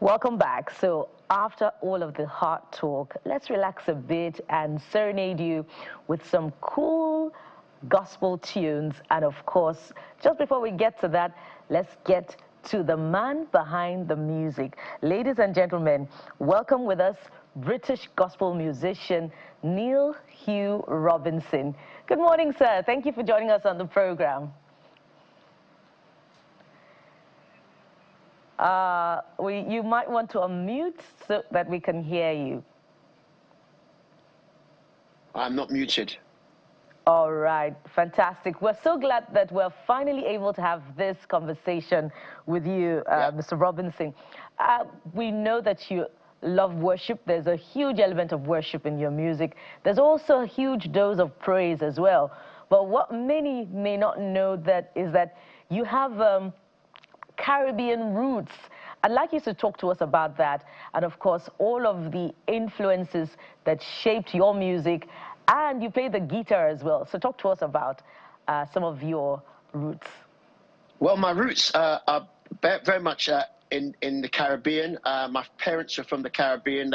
Welcome back. So after all of the hard talk, let's relax a bit and serenade you with some cool gospel tunes. And of course, just before we get to that, let's get to the man behind the music. Ladies and gentlemen, welcome with us British gospel musician Neil Hugh Robinson. Good morning, sir. Thank you for joining us on the program. You might want to unmute so that we can hear you. I'm not muted. All right, fantastic. We're so glad that we're finally able to have this conversation with you, Mr. Robinson. We know that you love worship. There's a huge element of worship in your music. There's also a huge dose of praise as well. But what many may not know is that you have Caribbean roots. I'd like you to talk to us about that, and of course all of the influences that shaped your music, and you play the guitar as well. So talk to us about some of your roots. Well, my roots are very much in the Caribbean. My parents are from the Caribbean.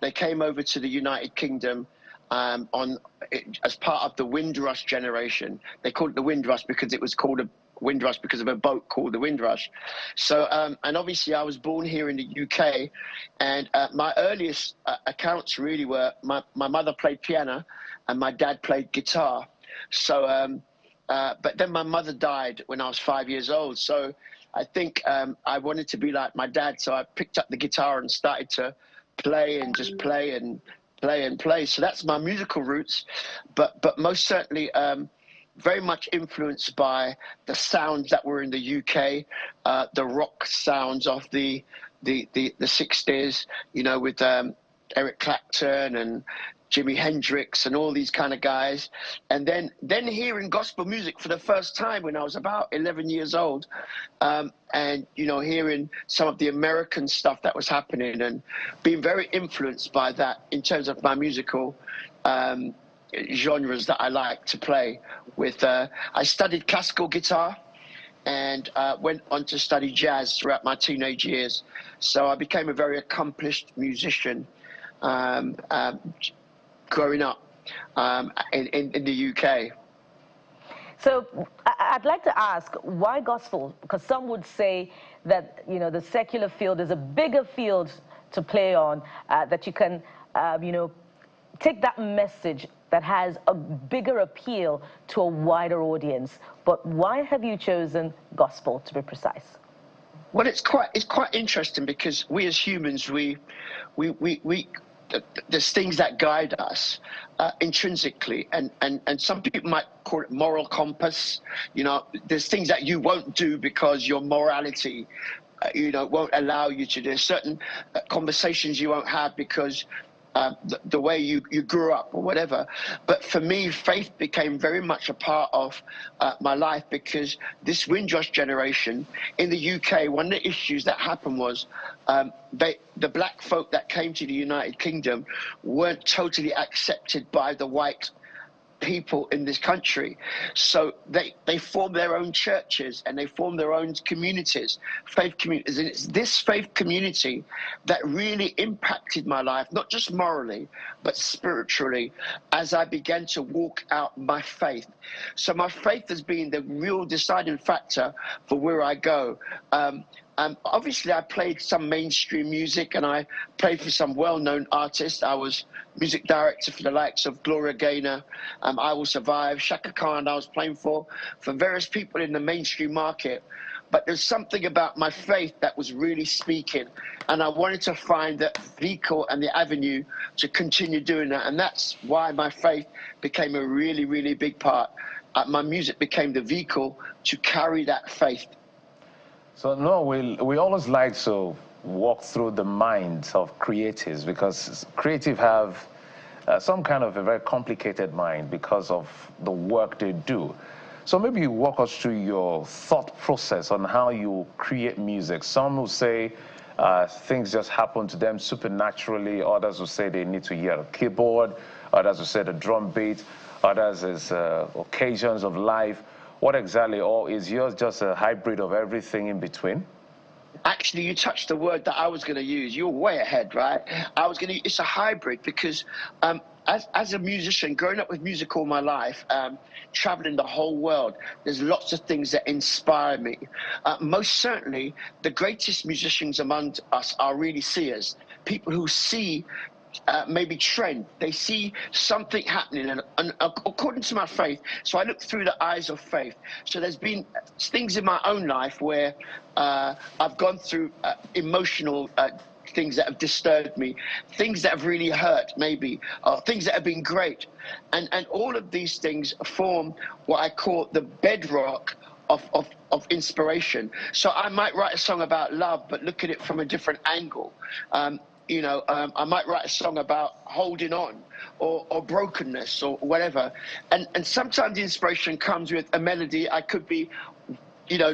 They came over to the United Kingdom as part of the Windrush generation. They called it the Windrush because it was called a Windrush because of a boat called the Windrush. So, and obviously I was born here in the UK, and my earliest accounts really were my mother played piano and my dad played guitar. So, but then my mother died when I was 5 years old. So I think I wanted to be like my dad. So I picked up the guitar and started to play and just play and play and play. So that's my musical roots, but most certainly, very much influenced by the sounds that were in the UK, the rock sounds of the 60s, you know, with Eric Clapton and Jimi Hendrix and all these kind of guys. And then hearing gospel music for the first time when I was about 11 years old, and, you know, hearing some of the American stuff that was happening and being very influenced by that in terms of my musical genres that I like to play with. I studied classical guitar and went on to study jazz throughout my teenage years. So I became a very accomplished musician growing up in the UK. So I'd like to ask, why gospel? Because some would say that, you know, the secular field is a bigger field to play on, that you can, you know, take that message that has a bigger appeal to a wider audience. But why have you chosen gospel, to be precise? Well, it's quite interesting because we as humans, there's things that guide us intrinsically, and some people might call it moral compass. You know, there's things that you won't do because your morality you know, won't allow you to. There's certain conversations you won't have because the way you grew up or whatever. But for me, faith became very much a part of my life, because this Windrush generation in the UK, one of the issues that happened was the black folk that came to the United Kingdom weren't totally accepted by the white people in this country. So they formed their own churches and they formed their own communities, faith communities. And it's this faith community that really impacted my life, not just morally, but spiritually, as I began to walk out my faith. So my faith has been the real deciding factor for where I go. Obviously, I played some mainstream music and I played for some well-known artists. I was music director for the likes of Gloria Gaynor, I Will Survive, Shaka Khan. I was playing for various people in the mainstream market. But there's something about my faith that was really speaking, and I wanted to find the vehicle and the avenue to continue doing that. And that's why my faith became a really, really big part. My music became the vehicle to carry that faith. So no, we always like to walk through the minds of creatives, because creatives have some kind of a very complicated mind because of the work they do. So maybe you walk us through your thought process on how you create music. Some will say things just happen to them supernaturally. Others will say they need to hear a keyboard. Others will say the drum beat. Others is occasions of life. What exactly, or is yours just a hybrid of everything in between? Actually, you touched the word that I was going to use. You're way ahead, right? It's a hybrid because as a musician, growing up with music all my life, traveling the whole world, there's lots of things that inspire me. Most certainly, the greatest musicians among us are really seers, people who see maybe trend. They see something happening, and according to my faith, so I look through the eyes of faith. So there's been things in my own life where I've gone through emotional things that have disturbed me, things that have really hurt, maybe, or things that have been great, and all of these things form what I call the bedrock of inspiration. So I might write a song about love, but look at it from a different angle. I might write a song about holding on or brokenness or whatever. And sometimes the inspiration comes with a melody. I could be,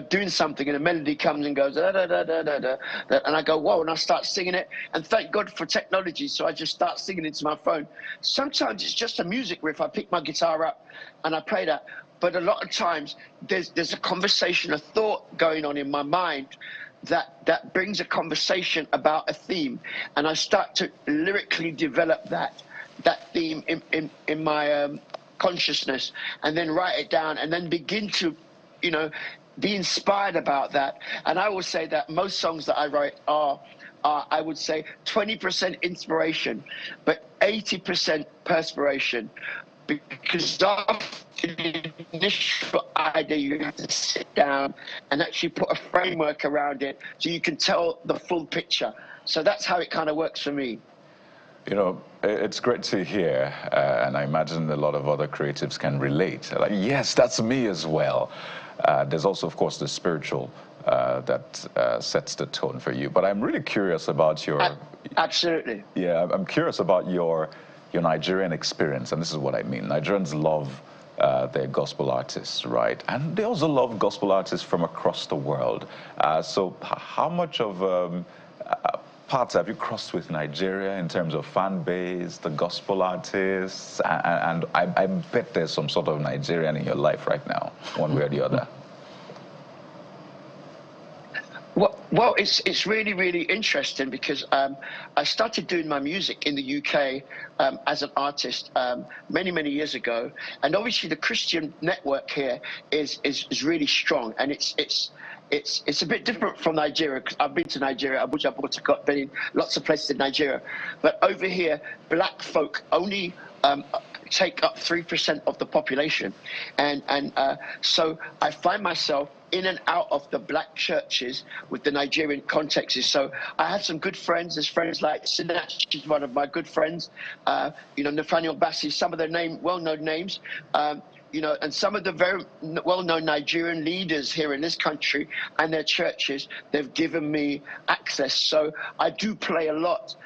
doing something and a melody comes and goes, da, da, da, da, da, da, and I go, whoa, and I start singing it. And thank God for technology, so I just start singing into my phone. Sometimes it's just a music riff. I pick my guitar up and I play that. But a lot of times there's a conversation, a thought going on in my mind that brings a conversation about a theme, and I start to lyrically develop that theme in my consciousness, and then write it down, and then begin to, be inspired about that. And I will say that most songs that I write are I would say 20% inspiration, but 80% perspiration. Because after the initial idea, you have to sit down and actually put a framework around it so you can tell the full picture. So that's how it kind of works for me. It's great to hear, and I imagine a lot of other creatives can relate. Like, yes, that's me as well. There's also, of course, the spiritual that sets the tone for you. But I'm really curious about your... Absolutely. Yeah, I'm curious about your Nigerian experience, and this is what I mean. Nigerians love their gospel artists, right? And they also love gospel artists from across the world. So how much of paths have you crossed with Nigeria in terms of fan base, the gospel artists? And I bet there's some sort of Nigerian in your life right now, one way or the other. Well, it's really, really interesting because I started doing my music in the UK as an artist many, many years ago, and obviously the Christian network here is really strong, and it's a bit different from Nigeria. Cause I've been to Nigeria, Abuja, Port, been in lots of places in Nigeria, but over here, black folk only take up 3% of the population, and so I find myself in and out of the black churches with the Nigerian contexts. So I have some good friends. There's friends like Sinach, she's one of my good friends. Nathaniel Bassi, some of their well-known names. And some of the very well-known Nigerian leaders here in this country and their churches, they've given me access. So I do play a lot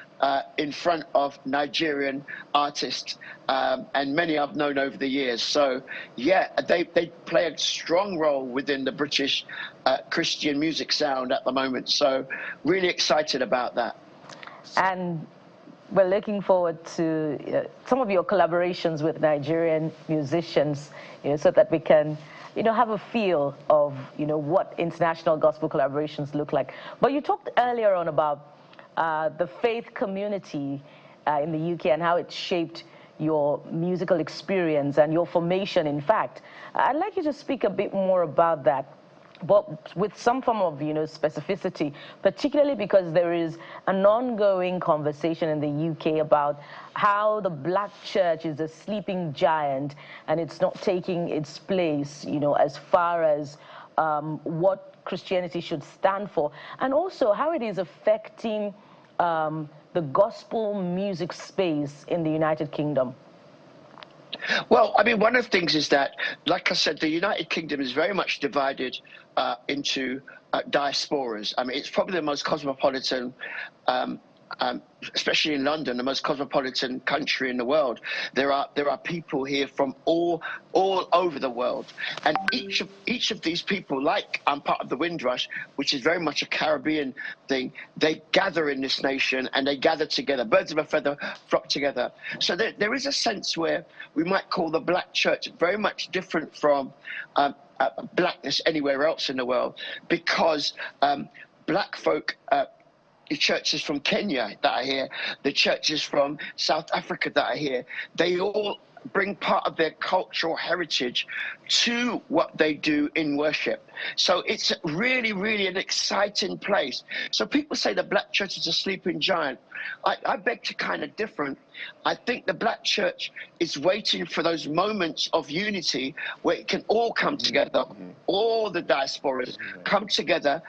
in front of Nigerian artists, and many I've known over the years. So yeah, they play a strong role within the British Christian music sound at the moment. So really excited about that. And we're looking forward to some of your collaborations with Nigerian musicians, so that we can, have a feel of, what international gospel collaborations look like. But you talked earlier on about the faith community in the UK and how it shaped your musical experience and your formation, in fact. I'd like you to speak a bit more about that, but with some form of, specificity, particularly because there is an ongoing conversation in the UK about how the black church is a sleeping giant and it's not taking its place, as far as what Christianity should stand for, and also how it is affecting the gospel music space in the United Kingdom. Well, I mean, one of the things is that, like I said, the United Kingdom is very much divided into diasporas. I mean, it's probably the most cosmopolitan, especially in London, the most cosmopolitan country in the world. There are people here from all over the world, and each of these people, like I'm part of the Windrush, which is very much a Caribbean thing. They gather in this nation and they gather together. Birds of a feather flock together. So there is a sense where we might call the black church very much different from blackness anywhere else in the world, because black folk the churches from Kenya that I hear, the churches from South Africa that I hear, they all bring part of their cultural heritage to what they do in worship. So it's really, really an exciting place. So people say the black church is a sleeping giant. I beg to kind of differ. I think the black church is waiting for those moments of unity where it can all come together, all the diasporas come together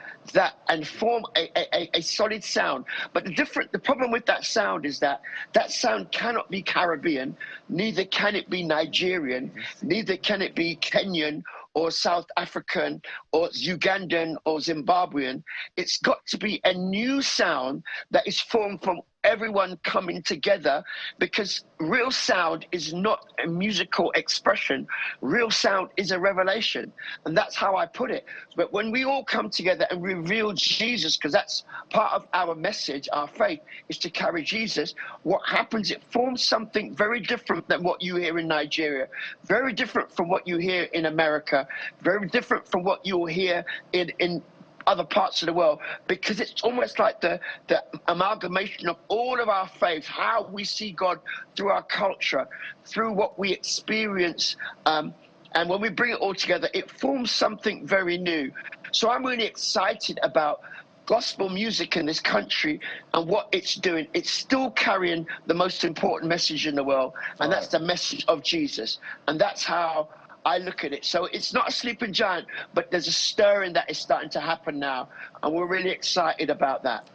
and form a solid sound. But the problem with that sound is that sound cannot be Caribbean, neither can it be Nigerian, neither can it be Kenyan or South African or Ugandan or Zimbabwean. It's got to be a new sound that is formed from everyone coming together, because real sound is not a musical expression. Real sound is a revelation, and that's how I put it. But when we all come together and reveal Jesus, because that's part of our message, our faith is to carry Jesus, what happens, it forms something very different than what you hear in Nigeria, very different from what you hear in America, very different from what you'll hear in other parts of the world, because it's almost like the amalgamation of all of our faith, how we see God through our culture, through what we experience, and when we bring it all together, it forms something very new. So I'm really excited about gospel music in this country and what it's doing. It's still carrying the most important message in the world, and that's the message of Jesus. And that's how I look at it. So it's not a sleeping giant, but there's a stirring that is starting to happen now, and we're really excited about that.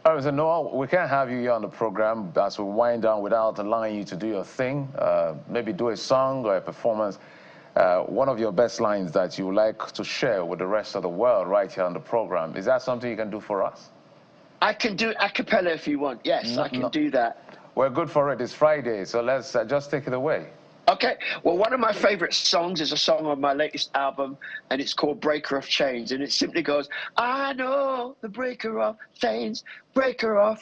All right, so Noel, we can't have you here on the program as we wind down without allowing you to do your thing, maybe do a song or a performance. One of your best lines that you would like to share with the rest of the world right here on the program. Is that something you can do for us? I can do a cappella if you want. Yes, I can do that. We're good for it. It's Friday, so let's just take it away. Okay, well, one of my favorite songs is a song on my latest album, and it's called Breaker of Chains, and it simply goes, I know the breaker of chains, unbreakable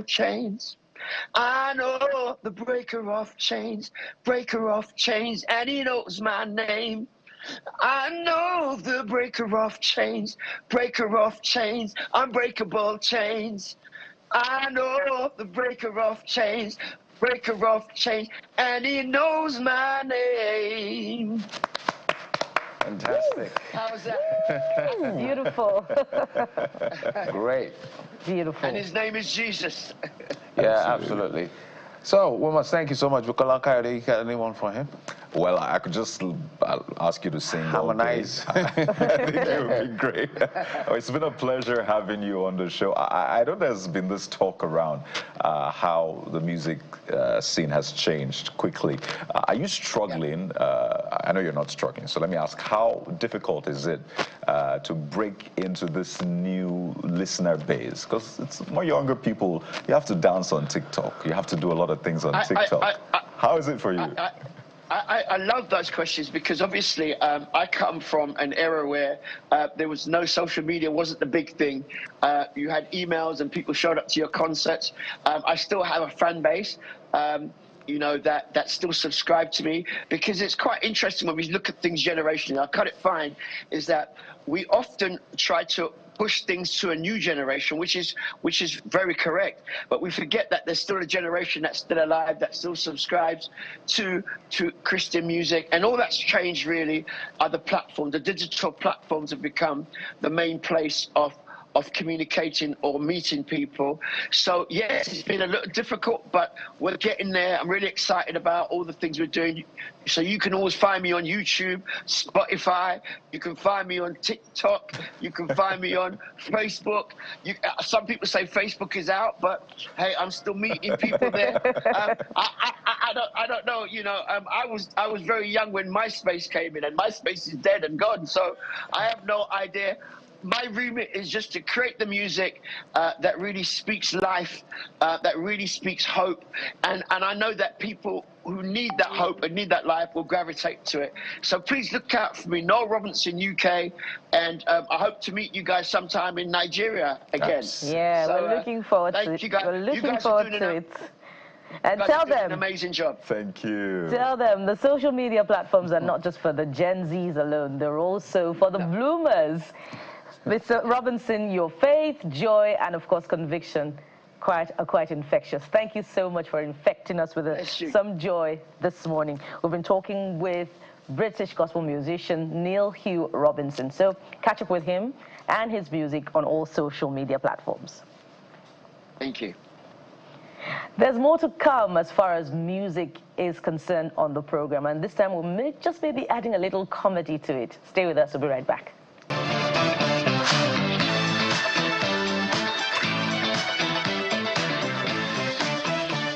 chains. I know the breaker of chains, and he knows my name. I know the breaker of chains, unbreakable chains. I know the breaker of chains, and he knows my name. Fantastic. How's that? Beautiful. Great. Beautiful. And his name is Jesus. Yeah, absolutely. So we must thank you so much. Bukola Kayode, you got anyone for him? Well, I could just ask you to sing. Harmonize. I think it would be great. It's been a pleasure having you on the show. I know there's been this talk around how the music scene has changed quickly. Are you struggling? I know you're not struggling, so let me ask, how difficult is it to break into this new listener base? Because it's more younger people. You have to dance on TikTok. You have to do a lot of things on TikTok. How is it for you? I love those questions, because obviously I come from an era where there was no social media, wasn't the big thing. You had emails and people showed up to your concerts. I still have a fan base, you know, that still subscribe to me, because it's quite interesting when we look at things generationally. I kind of find is that we often try to push things to a new generation, which is very correct. But we forget that there's still a generation that's still alive, that still subscribes to Christian music. And all that's changed really are the platforms. The digital platforms have become the main place of communicating or meeting people. So yes, it's been a little difficult, but we're getting there. I'm really excited about all the things we're doing. So you can always find me on YouTube, Spotify, you can find me on TikTok, you can find me on Facebook. Some people say Facebook is out, but hey, I'm still meeting people there. I don't know, you know, I was very young when MySpace came in, and MySpace is dead and gone, so I have no idea. My remit is just to create the music that really speaks life, that really speaks hope. And I know that people who need that hope and need that life will gravitate to it. So please look out for me, Noel Robinson, UK. And I hope to meet you guys sometime in Nigeria again. Yeah, so, we're looking forward to it. you guys. We're looking You guys forward to it. And tell them, an amazing job. Thank you. Tell them the social media platforms are not just for the Gen Zs alone. They're also for the bloomers. Mr. Robinson, your faith, joy, and of course conviction are quite infectious. Thank you so much for infecting us with some joy this morning. We've been talking with British gospel musician Neil Hugh Robinson. So catch up with him and his music on all social media platforms. Thank you. There's more to come as far as music is concerned on the program, and this time we'll just maybe adding a little comedy to it. Stay with us, we'll be right back.